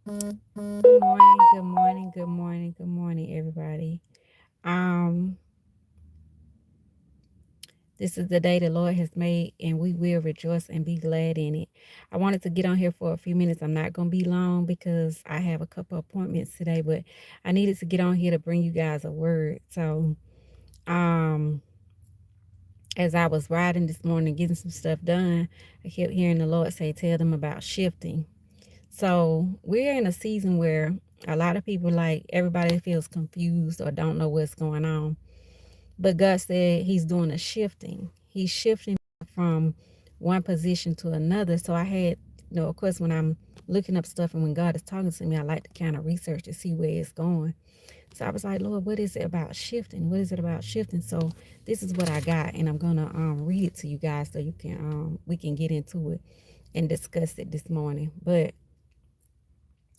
Good morning, good morning, good morning, good morning, everybody. Um, this is the day the Lord has made, and we will rejoice and be glad in it. I wanted to get on here for a few minutes. I'm not gonna be long because I have a couple appointments today, but I needed to get on here to bring you guys a word. So, um, as I was riding this morning, getting some stuff done, I kept hearing the Lord say, "Tell them about shifting." So we're in a season where a lot of people, like everybody, feels confused or don't know what's going on. But God said He's doing a shifting. He's shifting from one position to another. So I had, of course, when I'm looking up stuff and when God is talking to me, I like to kind of research to see where it's going. So I was like, Lord, what is it about shifting? What is it about shifting? So this is what I got, and I'm gonna read it to you guys so you can we can get into it and discuss it this morning. But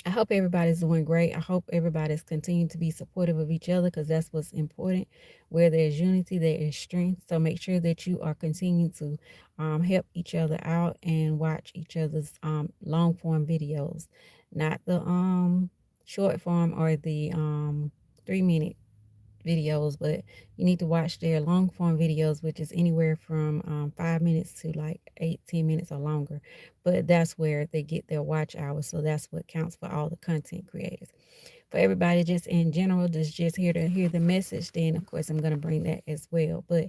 I hope everybody's doing great. I hope everybody's continuing to be supportive of each other because that's what's important. Where there's unity, there is strength. So make sure that you are continuing to help each other out and watch each other's long form videos, not the short form or the 3 minute videos, but you need to watch their long form videos, which is anywhere from 5 minutes to like 8, 10 minutes or longer. But that's where they get their watch hours. So that's what counts for all the content creators. For everybody just in general that's just here to hear the message, then of course I'm going to bring that as well. But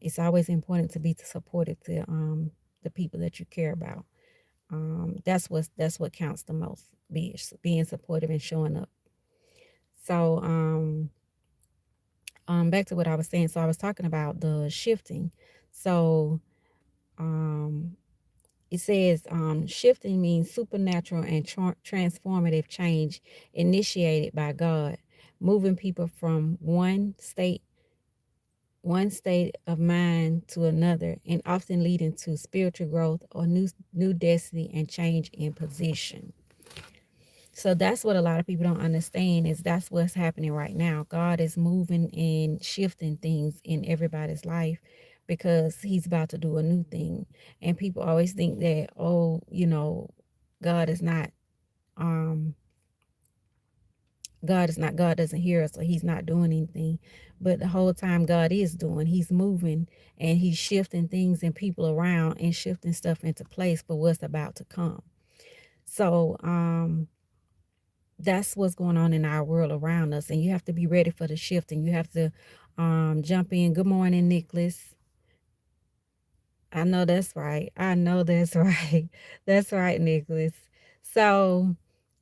it's always important to be supportive to the people that you care about. That's what counts the most, being supportive and showing up. So back to what I was saying. So I was talking about the shifting. So um, it says shifting means supernatural and transformative change initiated by God, moving people from one state of mind to another, and often leading to spiritual growth or new destiny and change in position. So that's what a lot of people don't understand, is that's what's happening right now. God is moving and shifting things in everybody's life because he's about to do a new thing. And people always think that, oh, God is not um God doesn't hear us, or he's not doing anything. But the whole time God is doing, he's moving and he's shifting things and people around and shifting stuff into place for what's about to come. So that's what's going on in our world around us, and you have to be ready for the shift, and you have to jump in. Good morning, Nicholas. I know that's right. I know that's right. That's right, Nicholas. So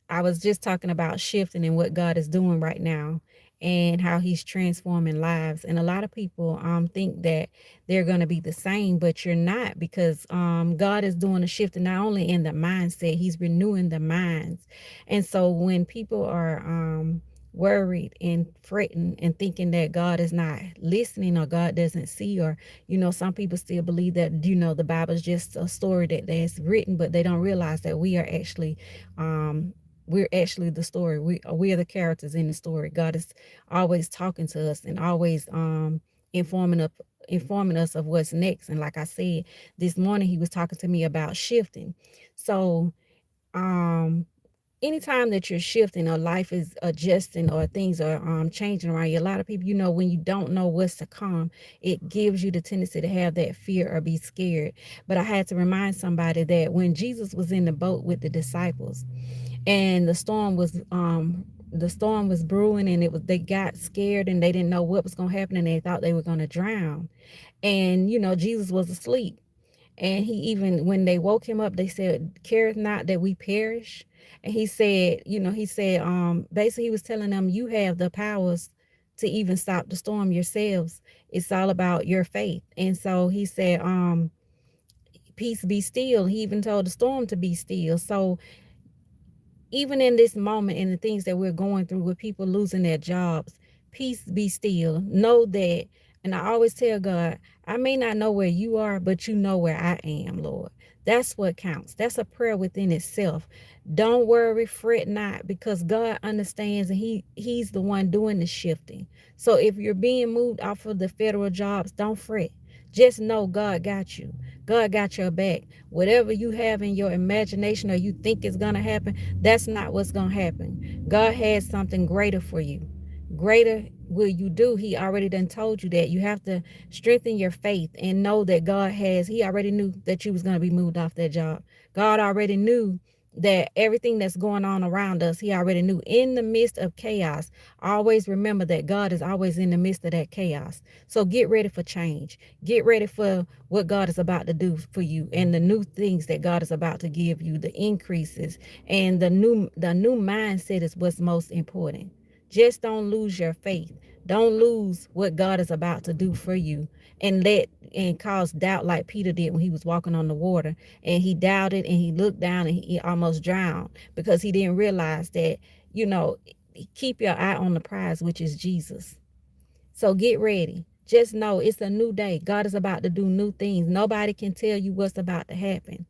I was just talking about shifting and what God is doing right now and how he's transforming lives. And a lot of people think that they're going to be the same, but you're not, because God is doing a shift, and not only in the mindset, he's renewing the minds. And so when people are worried and fretting and thinking that God is not listening or God doesn't see, or some people still believe that the Bible is just a story that's written, but they don't realize that we're actually the story. We are the characters in the story. God is always talking to us and always informing us informing us of what's next. And like I said, this morning he was talking to me about shifting. So um anytime that you're shifting, or life is adjusting, or things are changing around you, a lot of people, when you don't know what's to come, it gives you the tendency to have that fear or be scared. But I had to remind somebody that when Jesus was in the boat with the disciples, and the storm was brewing, and they got scared, and they didn't know what was going to happen, and they thought they were going to drown. And Jesus was asleep. And he, even when they woke him up, they said, "Careth not that we perish." And he said, basically he was telling them, you have the powers to even stop the storm yourselves. It's all about your faith. And so he said, peace be still. He even told the storm to be still. So even in this moment, in the things that we're going through with people losing their jobs, peace be still. Know that. And I always tell God, I may not know where you are, but you know where I am, Lord. That's what counts. That's a prayer within itself. Don't worry, fret not, because God understands, and He's the one doing the shifting. So if you're being moved off of the federal jobs, don't fret. Just know God got you. God got your back. Whatever you have in your imagination or you think is going to happen, that's not what's going to happen. God has something greater for you. Greater will you do. He already done told you that. You have to strengthen your faith and know that he already knew that you was going to be moved off that job. God already knew that everything that's going on around us, he already knew. In the midst of chaos, always remember that God is always in the midst of that chaos. So get ready for change. Get ready for what God is about to do for you and the new things that God is about to give you, the increases and the new mindset is what's most important. Just don't lose your faith. Don't lose what God is about to do for you and cause doubt like Peter did when he was walking on the water, and he doubted and he looked down and he almost drowned because he didn't realize that, you know, keep your eye on the prize, which is Jesus. So get ready. Just know it's a new day. God is about to do new things. Nobody can tell you what's about to happen.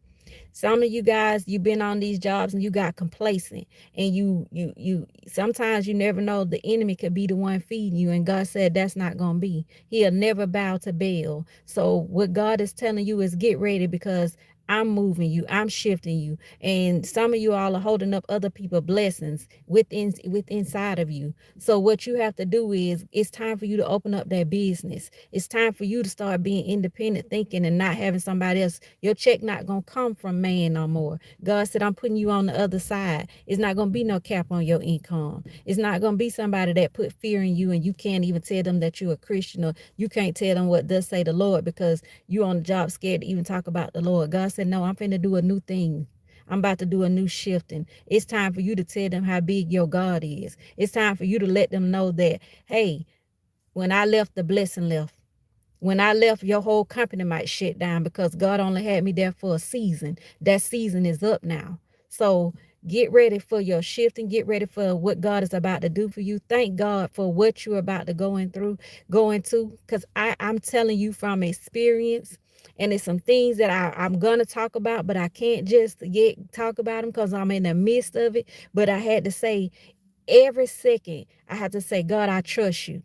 Some of you guys, you've been on these jobs and you got complacent, and you sometimes you never know, the enemy could be the one feeding you, and God said that's not gonna be. He'll never bow to Baal. So what God is telling you is get ready, because I'm moving you, I'm shifting you, and some of you all are holding up other people's blessings within inside of you. So what you have to do is, it's time for you to open up that business. It's time for you to start being independent thinking and not having somebody else. Your check not gonna come from man no more. God said, I'm putting you on the other side. It's not gonna be no cap on your income. It's not gonna be somebody that put fear in you and you can't even tell them that you're a Christian, or you can't tell them what does say the Lord because you on the job scared to even talk about the Lord. God said, no, I'm finna do a new thing. I'm about to do a new shifting. It's time for you to tell them how big your God is. It's time for you to let them know that, hey, when I left, the blessing left. When I left, your whole company might shut down because God only had me there for a season. That season is up now. So get ready for your shift and get ready for what God is about to do for you. Thank God for what you're about to going to, because I'm telling you from experience. And it's some things that I'm going to talk about, but I can't just yet talk about them because I'm in the midst of it. But I had to say, every second, I have to say, God, I trust you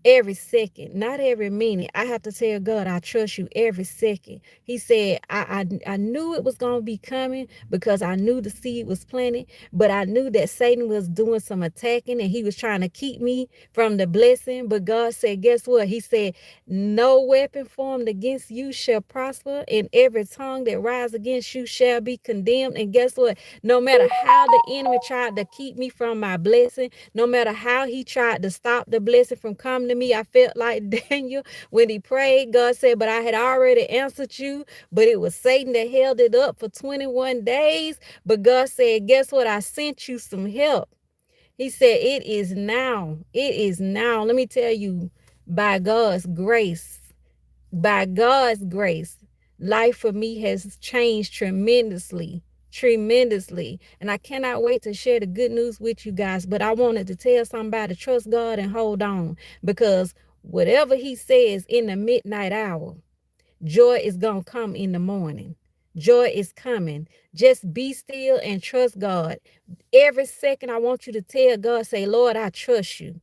every second, not every minute. I have to tell God, I trust you every second. He said, I knew it was going to be coming because I knew the seed was planted, but I knew that Satan was doing some attacking and he was trying to keep me from the blessing. But God said, guess what? He said, no weapon formed against you shall prosper, and every tongue that rises against you shall be condemned. And guess what? No matter how the enemy tried to keep me from my blessing, no matter how he tried to stop the blessing from coming to me, I felt like Daniel when he prayed. God said, but I had already answered you, but it was Satan that held it up for 21 days. But God said, guess what? I sent you some help. He said, it is now. It is now. Let me tell you, by God's grace, by God's grace, life for me has changed tremendously, tremendously. And I cannot wait to share the good news with you guys. But I wanted to tell somebody, trust God and hold on, because whatever he says in the midnight hour, joy is going to come in the morning. Joy is coming. Just be still and trust God. Every second, I want you to tell God, say, Lord, I trust you.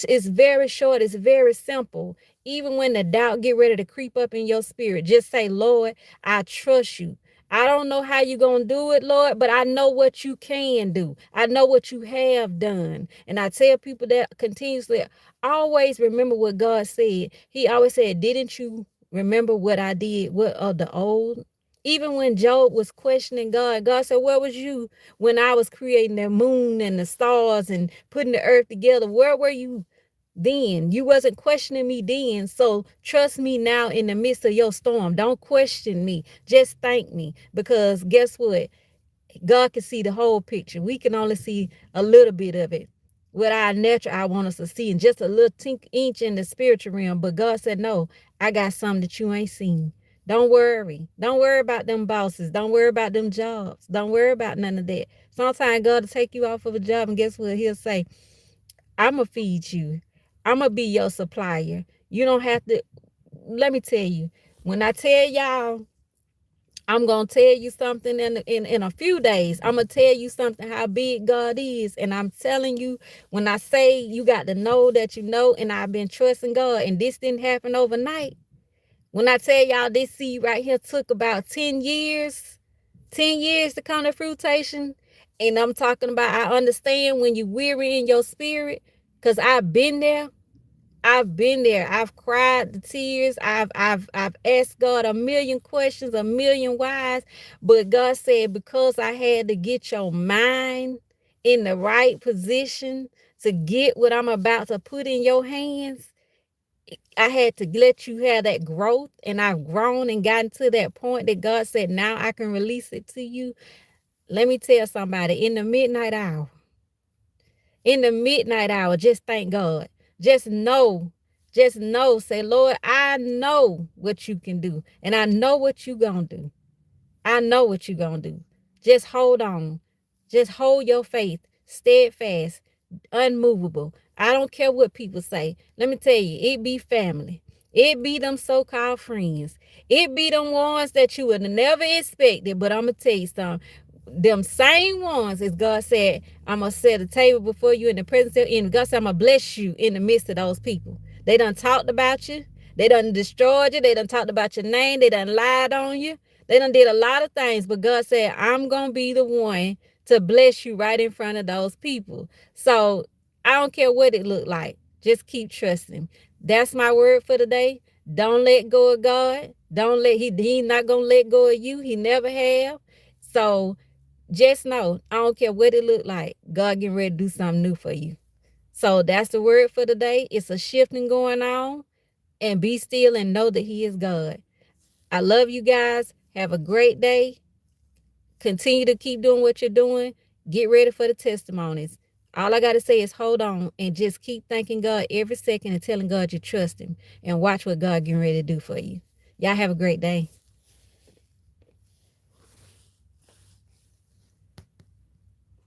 It's very short. It's very simple. Even when the doubt get ready to creep up in your spirit, just say, Lord, I trust you. I don't know how you're going to do it, Lord, but I know what you can do. I know what you have done. And I tell people that continuously, always remember what God said. He always said, didn't you remember what I did? What of the old? Even when Job was questioning God, God said, where was you when I was creating the moon and the stars and putting the earth together? Where were you then? You wasn't questioning me then. So trust me now in the midst of your storm. Don't question me. Just thank me, because guess what? God can see the whole picture. We can only see a little bit of it. What our natural eye want us to see, and just a little inch in the spiritual realm. But God said, no, I got something that you ain't seen. Don't worry. Don't worry about them bosses. Don't worry about them jobs. Don't worry about none of that. Sometimes God will take you off of a job, and guess what? He'll say, I'm going to feed you. I'm going to be your supplier. You don't have to. Let me tell you, when I tell y'all, I'm going to tell you something in a few days. I'm going to tell you something, how big God is. And I'm telling you, when I say you got to know that you know, and I've been trusting God, and this didn't happen overnight. When I tell y'all this seed right here took about 10 years, 10 years to come to fruitation. And I'm talking about, I understand when you weary in your spirit, because I've been there. I've been there. I've cried the tears. I've asked God a million questions, a million whys. But God said, because I had to get your mind in the right position to get what I'm about to put in your hands, I had to let you have that growth. And I've grown and gotten to that point that God said, now I can release it to you. Let me tell somebody, in the midnight hour, just thank God. Just know, say, Lord, I know what you can do. And I know what you gonna do. I know what you gonna do. Just hold on. Just hold your faith, steadfast, unmovable. I don't care what people say. Let me tell you, it be family. It be them so-called friends. It be them ones that you would never expected. But I'm going to tell you something. Them same ones, as God said, I'm going to set a table before you in the presence of, and God said, I'm going to bless you in the midst of those people. They done talked about you. They done destroyed you. They done talked about your name. They done lied on you. They done did a lot of things. But God said, I'm going to be the one to bless you right in front of those people. So I don't care what it looked like. Just keep trusting. That's my word for today. Don't let go of God. Don't let he not gonna let go of you. He never have. So just know, I don't care what it looked like. God getting ready to do something new for you. So that's the word for today. It's a shifting going on. And be still and know that He is God. I love you guys. Have a great day. Continue to keep doing what you're doing. Get ready for the testimonies. All I got to say is hold on and just keep thanking God every second and telling God you trust Him, and watch what God getting ready to do for you. Y'all have a great day.